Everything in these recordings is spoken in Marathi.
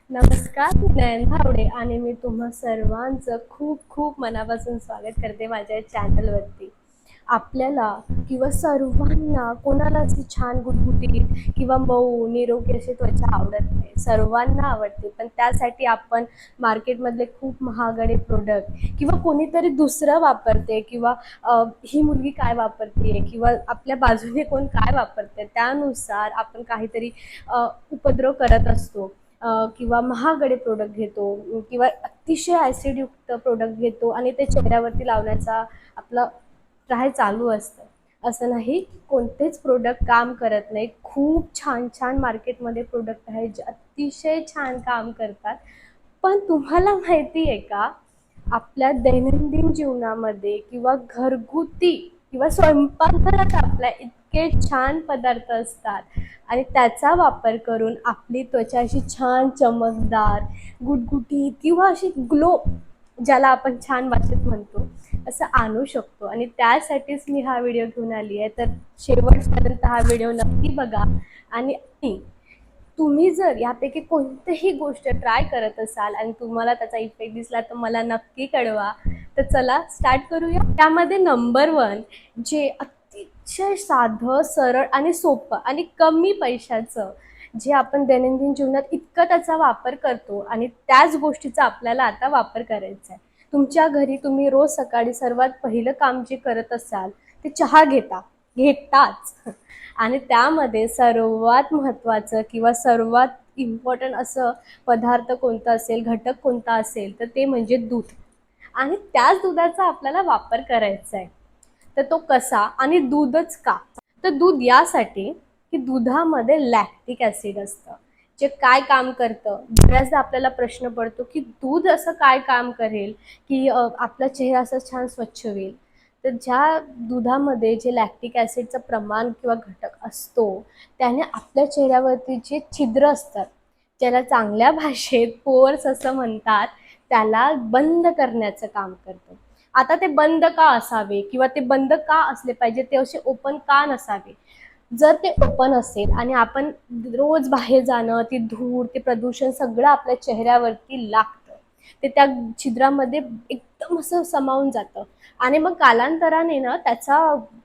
नमस्कार, मी नयन धावडे आणि मी तुम्हा सर्वांचं खूप खूप मनापासून स्वागत करते माझ्या चॅनलवरती. आपल्याला किंवा सर्वांना कोणाला अशी छान गुटगुटीत किंवा मऊ निरोगी अशी त्वचा आवडत नाही, सर्वांना आवडते. पण त्यासाठी आपण मार्केटमधले खूप महागडे प्रोडक्ट किंवा कोणीतरी दुसरं वापरते किंवा ही मुलगी काय वापरते किंवा आपल्या बाजूने कोण काय वापरते त्यानुसार आपण काहीतरी उपद्रव करत असतो. किंवा महागडे प्रोडक्ट घेतो किंवा अतिशय ॲसिडयुक्त प्रोडक्ट घेतो आणि ते चेहऱ्यावरती लावण्याचा आपलं ट्राय चालू असतं. असं नाही की कोणतेच प्रोडक्ट काम करत नाही. खूप छान छान मार्केटमध्ये प्रोडक्ट आहेत जे अतिशय छान काम करतात. पण तुम्हाला माहिती आहे का, आपल्या दैनंदिन जीवनामध्ये किंवा घरगुती किंवा स्वयंपाकघरात आपल्या इतके छान पदार्थ असतात आणि त्याचा वापर करून आपली त्वचा अशी छान चमकदार, गुटगुटीत किंवा अशी ग्लो, ज्याला आपण छान भाषेत म्हणतो, असं आणू शकतो. आणि त्यासाठीच मी हा व्हिडिओ घेऊन आली आहे. तर शेवटपर्यंत हा व्हिडिओ नक्की बघा. आणि तुम्ही जर यापैकी कोणतीही गोष्ट ट्राय करत असाल आणि तुम्हाला त्याचा इफेक्ट दिसला तर मला नक्की कळवा. तर चला स्टार्ट करूया. त्यामध्ये नंबर 1 जे अतिशय साधं, सरळ आणि सोपं आणि कमी पैशाचं, जे आपण दैनंदिन जीवनात इतकं त्याचा वापर करतो आणि त्याच गोष्टीचा आपल्याला आता वापर करायचा आहे. तुमच्या घरी तुम्ही रोज सकाळी सर्वात पहिलं काम जे करत असाल ते चहा घेताच. आणि त्यामध्ये सर्वात महत्त्वाचं किंवा सर्वात इम्पॉर्टंट असं पदार्थ कोणता असेल, घटक कोणता असेल, तर ते म्हणजे दूध. आणि त्याच दुधाचा आपल्याला वापर करायचा आहे. तर तो कसा आणि दूधच का? तर दूध यासाठी की दुधामध्ये लॅक्टिक ॲसिड असतं, जे काय काम करतं. बऱ्याचदा आपल्याला प्रश्न पडतो की दूध असं काय काम करेल की आपला चेहरा असं छान स्वच्छ होईल. तर ज्या दुधामध्ये जे लॅक्टिक ॲसिडचं प्रमाण किंवा घटक असतो, त्याने आपल्या चेहऱ्यावरती जे छिद्र असतात, ज्याला चांगल्या भाषेत पोअर्स असं म्हणतात, त्याला बंद करण्याचं काम करतं. आता ते बंद का असावे किंवा ते बंद का असले पाहिजे, ते असे ओपन का नसावे? जर ते ओपन असेल आणि आपण रोज बाहेर जाणं, ती धूळ, ते प्रदूषण सगळं आपल्या चेहऱ्यावरती लागतं, ते त्या छिद्रामध्ये एकदम असं समावून जातं आणि मग कालांतराने ना त्याचा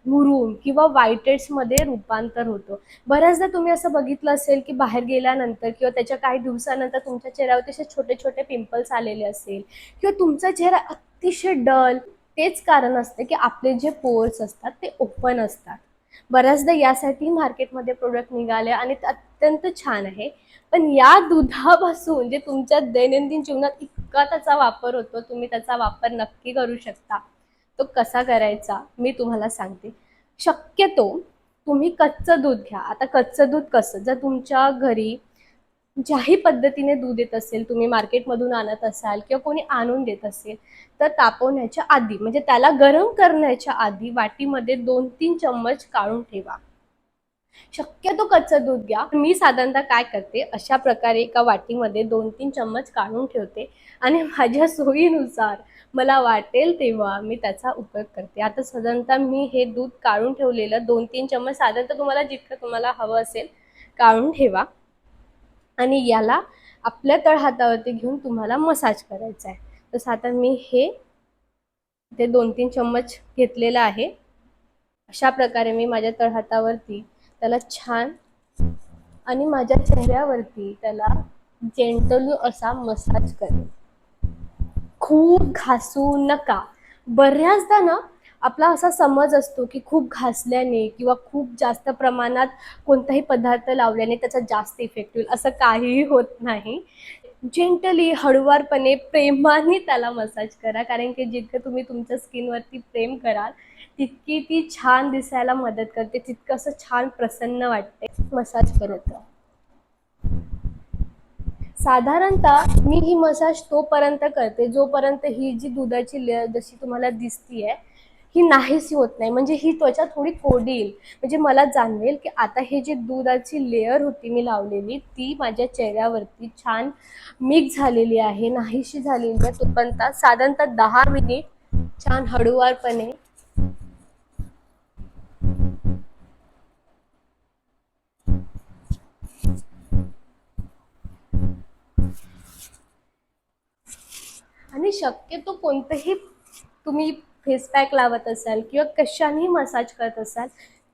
मुरूम किंवा व्हाईटेड्समध्ये रूपांतर होतं. बऱ्याचदा तुम्ही असं बघितलं असेल की बाहेर गेल्यानंतर किंवा त्याच्या काही दिवसानंतर तुमच्या चेहऱ्यावरती असे छोटे छोटे पिंपल्स आलेले असेल किंवा तुमचा चेहरा अतिशय डल. तेच कारण असते की आपले जे पोर्स असतात ते ओपन असतात. बऱ्याचदा यासाठी मार्केटमध्ये प्रोडक्ट निघाले आणि ते अत्यंत छान आहे. पण या दुधापासून जे तुमच्या दैनंदिन जीवनात इतका त्याचा वापर होतो, तुम्ही त्याचा वापर नक्की करू शकता. तो कसा करायचा मी तुम्हाला सांगते. शक्यतो तुम्ही कच्चं दूध घ्या. आता कच्चं दूध कसं, जर तुमच्या घरी ज्याही पद्धतीने दूध येत असेल, तुम्ही मार्केटमधून आणत असाल किंवा कोणी आणून देत असेल, तर तापवण्याच्या आधी म्हणजे त्याला गरम करण्याच्या आधी वाटीमध्ये 2-3 चम्मच काढून ठेवा. शक्यतो कच्चं दूध घ्या. मी साधारणतः काय करते, अशा प्रकारे एका वाटीमध्ये 2-3 चम्मच काढून ठेवते आणि माझ्या सोयीनुसार मला वाटेल तेव्हा मी त्याचा उपयोग करते. आता साधारणतः मी हे दूध काढून ठेवलेलं 2-3 चम्मच, साधारणतः तुम्हाला जितकं तुम्हाला हवं असेल काढून ठेवा आणि याला आपल्या तळहातावरती घेऊन तुम्हाला मसाज करायचा आहे. तर आता मी हे ते 2-3 चम्मच घेतलेलं आहे. अशा प्रकारे मी माझ्या तळहातावरती त्याला छान आणि माझ्या चेहऱ्यावरती त्याला जेंटली असा मसाज करेन. खूप घासू नका. बऱ्याचदा ना आपला असा समज असतो की खूप घासल्याने किंवा खूप जास्त प्रमाणात कोणताही पदार्थ लावल्याने त्याचा जास्त इफेक्ट होईल, असं काहीही होत नाही. जेंटली, हळुवारपणे, प्रेमाने त्याला मसाज करा. कारण की जितकं तुम्ही तुमच्या स्किनवरती प्रेम कराल, तितकी ती छान दिसायला मदत करते, तितकं असं छान प्रसन्न वाटते मसाज करत. साधारणतः मी ही मसाज तोपर्यंत करते जोपर्यंत ही जी दुधाची लेयर जशी तुम्हाला दिसतीये ही नाहीशी होत नाही. म्हणजे ही त्वचा थोडी कोरडी येईल. म्हणजे मला जाणवेल की आता हे जी दुधाची लेयर होती मी लावलेली, ती माझ्या चेहऱ्यावरती छान मिक्स झालेली आहे, नाहीशी झालेली आहे. तोपर्यंत साधारणतः 10 मिनिट छान हळूवारपणे शक्यतो कोणतंही तुम्ही फेस पॅक लावत असाल किंवा कशानेही मसाज करत असाल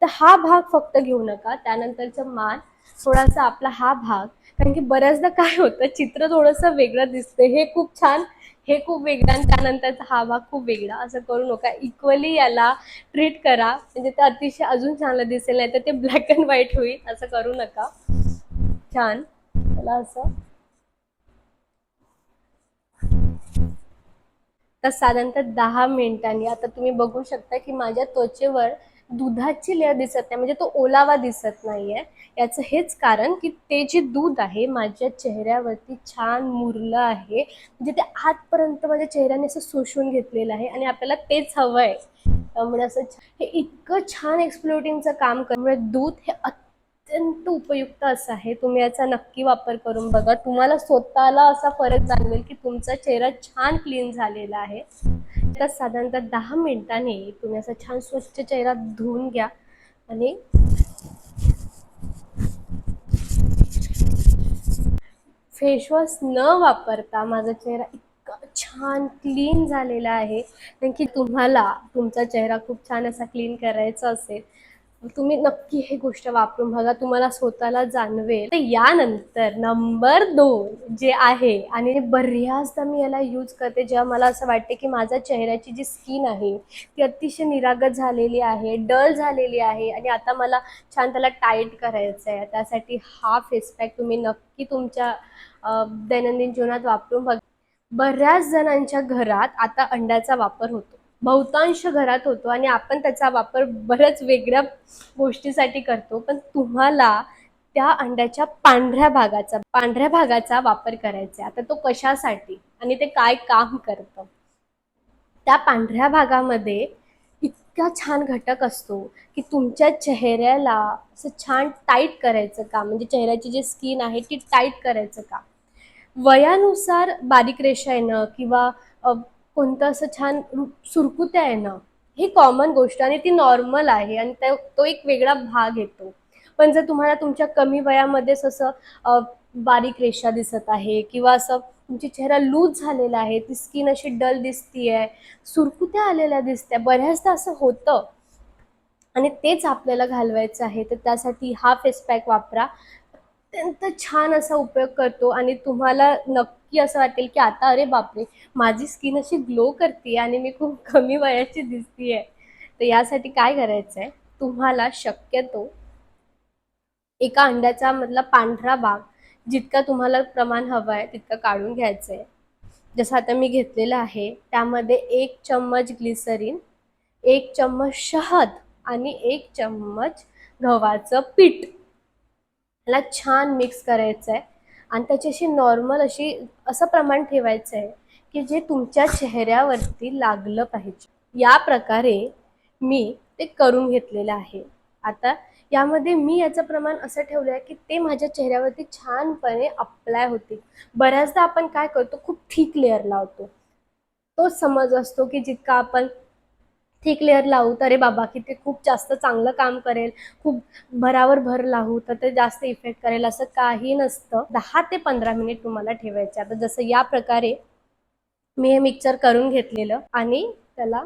तर हा भाग फक्त घेऊ नका. त्यानंतरचं मान, थोडासा आपला हा भाग, कारण की बऱ्याचदा काय होतं, चित्र थोडंसं वेगळं दिसतं. हे खूप छान, हे खूप वेगळं आणि त्यानंतरचा हा भाग खूप वेगळा, असं करू नका. इक्वली याला ट्रीट करा, म्हणजे ते अतिशय अजून चांगलं दिसेल, नाही तर ते ब्लॅक अँड व्हाईट होईल. असं करू नका. छान त्याला असं तर साधारणतः 10 मिनिटांनी आता तुम्ही बघू शकता की माझ्या त्वचेवर दुधाची लेअर दिसत नाही, म्हणजे तो ओलावा दिसत नाहीये. याचं हेच कारण की ते जे दूध आहे माझ्या चेहऱ्यावरती छान मुरलं आहे, म्हणजे ते आतपर्यंत माझ्या चेहऱ्याने असं शोषून घेतलेलं आहे आणि आपल्याला तेच हवंय. त्यामुळे असं हे इतकं छान एक्सप्लोटिंगचं काम करण्यामुळे दूध हे अत्यंत उपयुक्त असं आहे. तुम्ही याचा नक्की वापर करून बघा. तुम्हाला स्वतःला असा फरक जाणवेल की तुमचा चेहरा छान क्लीन झालेला आहे. तर साधारणतः 10 मिनिटांनी तुम्ही असा छान स्वच्छ चेहरा धुवून घ्या आणि फेसवॉश न वापरता माझा चेहरा इतका छान क्लीन झालेला आहे. कारण की तुम्हाला तुमचा चेहरा खूप छान असा क्लीन करायचा असेल, तुम्ही नक्की ही गोष्ट वापरून बघा. तुम्हाला स्वतःला जाणवेल. तर यानंतर नंबर 2 जे आहे, आणि बऱ्याचदा मी याला यूज करते जेव्हा मला असं वाटते की माझ्या चेहऱ्याची जी स्किन आहे ती अतिशय निरागस झालेली आहे, डल झालेली आहे आणि आता मला छान त्याला टाईट करायचं आहे. त्यासाठी हा फेस पॅक तुम्ही नक्की तुमच्या दैनंदिन जीवनात वापरून बघा. बऱ्याच जणांच्या घरात आता अंड्याचा वापर होतो, बहुतांश घरात होतो आणि आपण त्याचा वापर बऱ्याच वेगळ्या गोष्टीसाठी करतो. पण तुम्हाला त्या अंड्याच्या पांढऱ्या भागाचा वापर करायचा आहे. आता तो कशासाठी आणि ते काय काम करतं? त्या पांढऱ्या भागामध्ये इतका छान घटक असतो की तुमच्या चेहऱ्याला असं छान टाईट करायचं काम, म्हणजे चेहऱ्याची जी स्किन आहे ती टाईट करायचं काम. वयानुसार बारीक रेषा येणं किंवा कोणतं असं छान सुरकुत्या येणं ही कॉमन गोष्ट आणि ती नॉर्मल आहे आणि तो एक वेगळा भाग येतो. पण जर तुम्हाला तुमच्या कमी वयामध्येच असं बारीक रेषा दिसत आहे किंवा असं तुमची चेहरा लूज झालेला आहे, ती स्किन अशी डल दिसतीये, सुरकुत्या आलेल्या दिसत्या, बऱ्याचदा असं होतं आणि तेच आपल्याला घालवायचं आहे. तर त्यासाठी हा फेस पॅक वापरा. अत्यंत छान असा उपयोग करतो आणि तुम्हाला नक्की असं वाटेल की आता अरे बापरे, माझी स्किन अशी ग्लो करते आणि मी खूप कमी वयाची दिसतीये. तर यासाठी काय करायचंय, तुम्हाला शक्यतो एका अंड्याचा मधला पांढरा भाग जितका तुम्हाला प्रमाण हवं आहे तितकं काढून घ्यायचं आहे. जसं आता मी घेतलेलं आहे, त्यामध्ये 1 चम्मच ग्लिसरीन, 1 चम्मच शहद आणि 1 चम्मच गव्हाचं पीठ याला छान मिक्स करायचं आहे आणि त्याची अशी नॉर्मल अशी असं प्रमाण ठेवायचं आहे की जे तुमच्या चेहऱ्यावरती लागलं पाहिजे. या प्रकारे मी ते करून घेतलेलं आहे. आता यामध्ये मी याचं प्रमाण असं ठेवलं आहे की ते माझ्या चेहऱ्यावरती छानपणे अप्लाय होतील. बऱ्याचदा आपण काय करतो, खूप थिक लेअर लावतो. तोच समज असतो की जितका आपण थिक लेअर लावू तर अरे बाबा की ते खूप जास्त चांगलं काम करेल, खूप भरावर भर लावू तर ते जास्त इफेक्ट करेल, असं काही नसतं. 10 ते 15 मिनिट तुम्हाला ठेवायचे. आता जसं या प्रकारे मी हे मिक्सर करून घेतलेलं आणि त्याला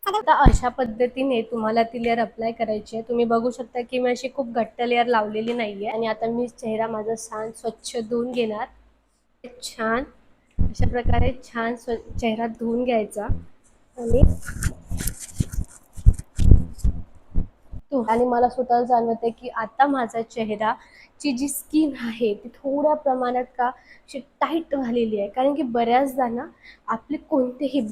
आता अशा पद्धतीने तुम्हाला ती लेअर अप्लाय करायची आहे. तुम्ही बघू शकता की मी अशी खूप घट्ट लेअर लावलेली नाहीये आणि आता मी चेहरा माझा छान स्वच्छ धुवून घेणार. छान अशा प्रकारे छान चेहरा धुवून घ्यायचा आणि आणि मला स्वतःला जाणवतंय की आता माझा चेहरा ची जी स्किन आहे ती थोड्या प्रमाणात का अशी टाईट झालेली आहे. कारण की बऱ्याचदा ना आपली कोणतेही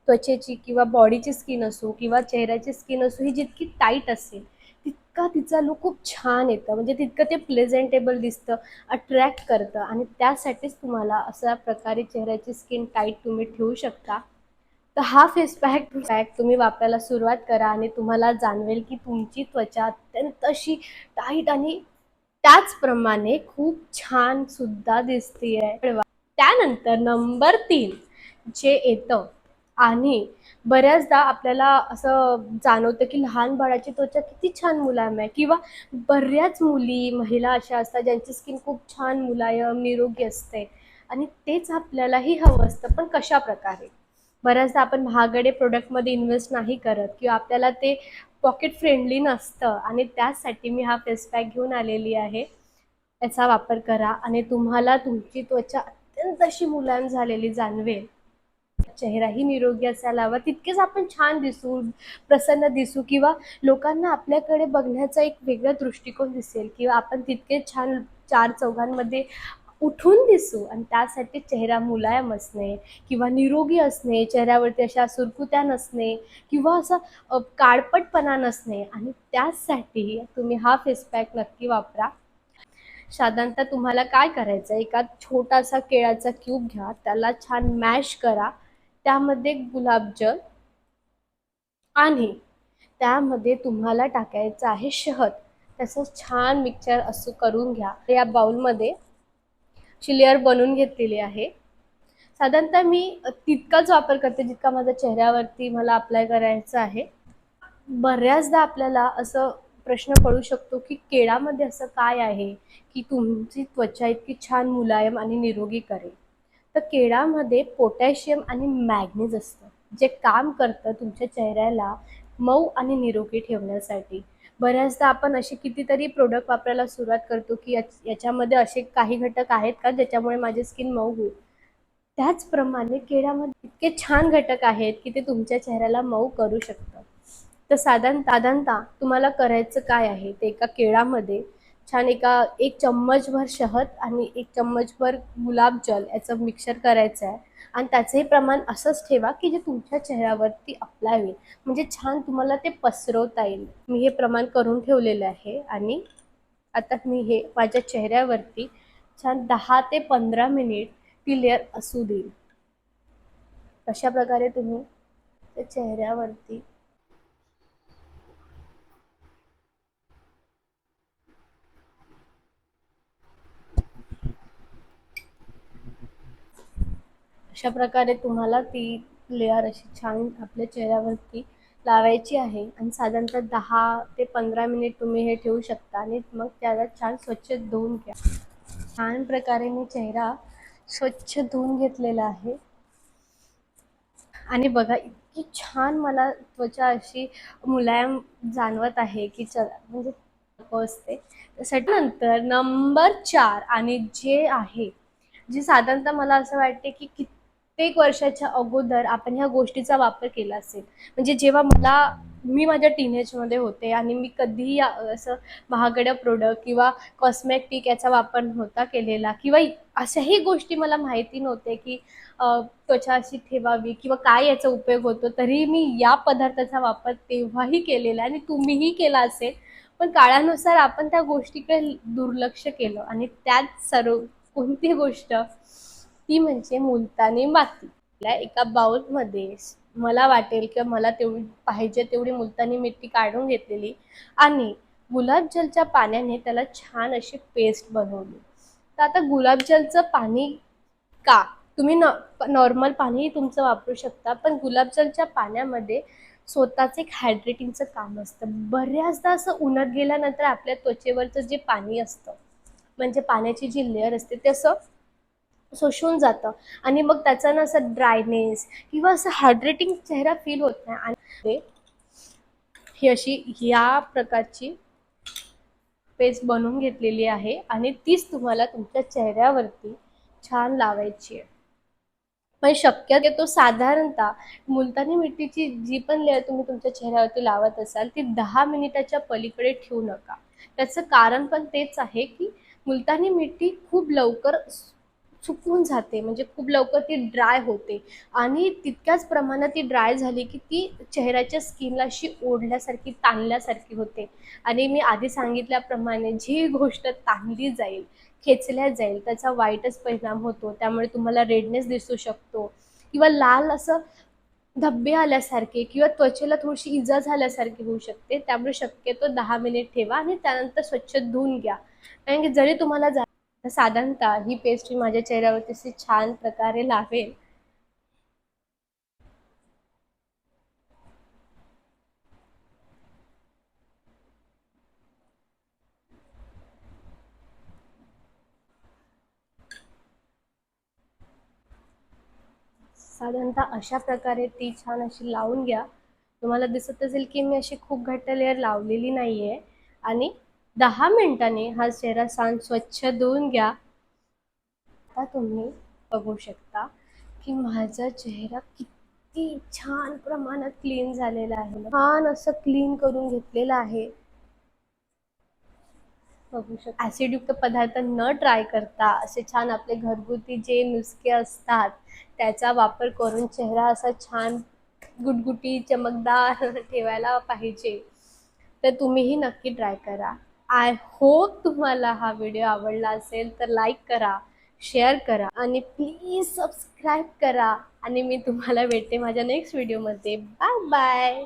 त्वचेची किंवा बॉडीची स्किन असो किंवा चेहऱ्याची स्किन असो ही जितकी टाईट असेल तितका तिचा लुक खूप छान येतं, म्हणजे तितकं ते प्रेझेंटेबल दिसतं, अट्रॅक्ट करतं आणि त्यासाठीच तुम्हाला अशा प्रकारे चेहऱ्याची स्किन टाईट तुम्ही ठेवू शकता. तर हा फेस पॅक तुम्ही वापरायला सुरुवात करा आणि तुम्हाला जाणवेल की तुमची त्वचा अत्यंत अशी टाईट आणि त्याचप्रमाणे खूप छान सुद्धा दिसतीये. त्यानंतर नंबर 3 जे येतं आणि बऱ्याचदा आपल्याला असं जाणवतं, की लहान बाळाची त्वचा किती छान मुलायम आहे किंवा बऱ्याच मुली, महिला अशा असतात ज्यांची स्किन खूप छान मुलायम, निरोगी असते आणि तेच आपल्यालाही हवं असतं. पण कशाप्रकारे? बऱ्याचदा आपण महागडे प्रोडक्टमध्ये इन्व्हेस्ट नाही करत किंवा आपल्याला ते पॉकेट फ्रेंडली नसतं आणि त्याचसाठी मी हा फेस पॅक घेऊन आलेली आहे. याचा वापर करा आणि तुम्हाला तुमची त्वचा अत्यंत अशी मुलायम झालेली जाणवेल. चेहराही निरोगी असायला हवा, तितकेच आपण छान दिसू, प्रसन्न दिसू किंवा लोकांना आपल्याकडे बघण्याचा एक वेगळा दृष्टिकोन दिसेल किंवा आपण तितकेच छान चार चौघांमध्ये उठून दिसू आणि त्यासाठी चेहरा मुलायम असणे किंवा निरोगी असणे, चेहऱ्यावरती अशा सुरकुत्या नसणे किंवा असा काळपटपणा नसणे आणि त्याचसाठी तुम्ही हा फेस पॅक नक्की वापरा. साधारणतः तुम्हाला काय करायचं आहे, एका छोटासा केळाचा क्यूब घ्या, त्याला छान मॅश करा, त्यामध्ये गुलाबजल आणि त्यामध्ये तुम्हाला टाकायचं आहे शहद. त्याचं छान मिक्सचर असं करून घ्या. या बाउलमध्ये ची लेयर बनवून घेतलेली आहे. साधारणतः मी तितकाच वापर करते जितका माझ्या चेहऱ्यावरती मला अप्लाय करायचा आहे. बऱ्याचदा आपल्याला असं प्रश्न पडू शकतो, की केळामध्ये असं काय आहे, की तुमची त्वचा इतकी छान मुलायम आणि निरोगी करेल? तर केळामध्ये पोटॅशियम आणि मॅग्नीज असतं, जे काम करतं तुमच्या चेहऱ्याला मऊ आणि निरोगी ठेवण्यासाठी. बऱ्याचदा आपण असे कितीतरी प्रोडक्ट वापरायला सुरुवात करतो, की याच्यामध्ये असे काही घटक आहेत का ज्याच्यामुळे माझी स्किन मऊ होईल? त्याचप्रमाणे केळ्यामध्ये इतके छान घटक आहेत, की ते तुमच्या चेहऱ्याला मऊ करू शकतं. तर साधारणतः तुम्हाला करायचं काय आहे, ते एका केळामध्ये छान एक चम्मचभर शहद आणि 1 चम्मचभर गुलाबजल याचं मिक्सचर करायचं आहे आणि त्याचंही प्रमाण असंच ठेवा, की जे तुमच्या चेहऱ्यावरती अप्लाय होईल. म्हणजे छान तुम्हाला ते पसरवता येईल. मी हे प्रमाण करून ठेवलेलं आहे आणि आता मी हे माझ्या चेहऱ्यावरती छान 10 ते 15 मिनिट ती लेयर असू देईल. अशा प्रकारे तुम्ही त्या चेहऱ्यावरती अशा प्रकारे तुम्हाला ती लेयर अशी छान आपल्या चेहऱ्यावरती लावायची आहे आणि साधारणतः 10 ते 15 मिनिट तुम्ही हे ठेवू शकता आणि मग त्याला छान स्वच्छ धुवून घ्या. छान प्रकारे मी चेहरा स्वच्छ धुवून घेतलेला आहे आणि बघा इतकी छान मला त्वचा अशी मुलायम जाणवत आहे, की चला म्हणजे असते. त्यासाठी नंतर नंबर 4 आणि जे आहे, जी साधारणतः मला असं वाटते, की कित्येक वर्षाच्या अगोदर आपण ह्या गोष्टीचा वापर केला असेल. म्हणजे जेव्हा मी माझ्या टीनेजमध्ये होते आणि मी कधीही असं महागड्या प्रोडक्ट किंवा कॉस्मेटिक याचा वापर नव्हता केलेला किंवा अशाही गोष्टी मला माहिती नव्हते, की त्वचा अशी ठेवावी किंवा काय याचा उपयोग होतो. तरीही मी या पदार्थाचा वापर तेव्हाही केलेला आहे आणि तुम्हीही केला असेल. पण काळानुसार आपण त्या गोष्टीकडे दुर्लक्ष केलं आणि त्यात सर्व कोणती गोष्ट ती म्हणजे मुलतानी माती. एका बाउलमध्ये मला वाटेल किंवा मला तेवढी पाहिजे तेवढी मुलतानी मिट्टी काढून घेतलेली आणि गुलाबजलच्या पाण्याने त्याला छान अशी पेस्ट बनवली. तर आता गुलाबजलचं पाणी का तुम्ही नॉर्मल पाणीही तुमचं वापरू शकता, पण गुलाबजलच्या पाण्यामध्ये स्वतःच एक हायड्रेटिंगचं काम असतं. बऱ्याचदा असं उन्हात गेल्यानंतर आपल्या त्वचेवरचं जे पाणी असतं, म्हणजे पाण्याची जी लेयर असते ते असं शोषून जातं आणि मग त्याचा ना असं ड्रायनेस किंवा असं हायड्रेटिंग चेहरा फील होत नाही आणि ही अशी या प्रकारची पेस्ट बनवून घेतलेली आहे आणि तीच तुम्हाला तुमच्या चेहऱ्यावरती छान लावायची आहे. पण शक्यतो साधारणतः मुलतानी मिट्टीची जी पण लेयर तुम्ही तुमच्या चेहऱ्यावरती लावत असाल ती 10 मिनिटाच्या पलीकडे ठेवू नका. त्याचं कारण पण तेच आहे, की मुलतानी मिट्टी खूप लवकर सुकून जाते, म्हणजे खूप लवकर ती ड्राय होते आणि तितक्याच प्रमाणात ती ड्राय झाली, की ती चेहऱ्याच्या स्किनला अशी ओढल्यासारखी, ताणल्यासारखी होते आणि मी आधी सांगितल्याप्रमाणे जी गोष्ट ताणली जाईल, खेचल्या जाईल त्याचा वाईटच परिणाम होतो. त्यामुळे तुम्हाला रेडनेस दिसू शकतो किंवा लाल असं धब्बे आल्यासारखे किंवा त्वचेला थोडीशी इजा झाल्यासारखी होऊ शकते. त्यामुळे शक्यतो 10 मिनिट ठेवा आणि त्यानंतर स्वच्छ धुवून घ्या. कारण की जरी तुम्हाला तर साधारणतः ही पेस्ट मी माझ्या चेहऱ्यावरती अशी छान प्रकारे लावेल. साधारणतः अशा प्रकारे ती छान अशी लावून घ्या. तुम्हाला दिसत असेल की मी अशी खूप घट्ट लेअर लावलेली नाहीये. आणि 10 मिनिटांनी हा चेहरा छान स्वच्छ धुवून घ्या. आता तुम्ही बघू शकता की माझा चेहरा किती छान प्रमाणात क्लीन झालेला आहे. छान असं क्लीन करून घेतलेलं आहे. बघू शकता ऍसिडयुक्त पदार्थ न ट्राय करता असे छान आपले घरगुती जे नुस्खे असतात त्याचा वापर करून चेहरा असा छान गुटगुटी चमकदार ठेवायला पाहिजे. तर तुम्हीही नक्की ट्राय करा. आय होप तुम्हाला हा व्हिडिओ आवडला असेल तर लाईक करा, शेअर करा आणि प्लीज सबस्क्राईब करा. आणि मी तुम्हाला भेटते माझ्या नेक्स्ट व्हिडिओमध्ये. Bye bye.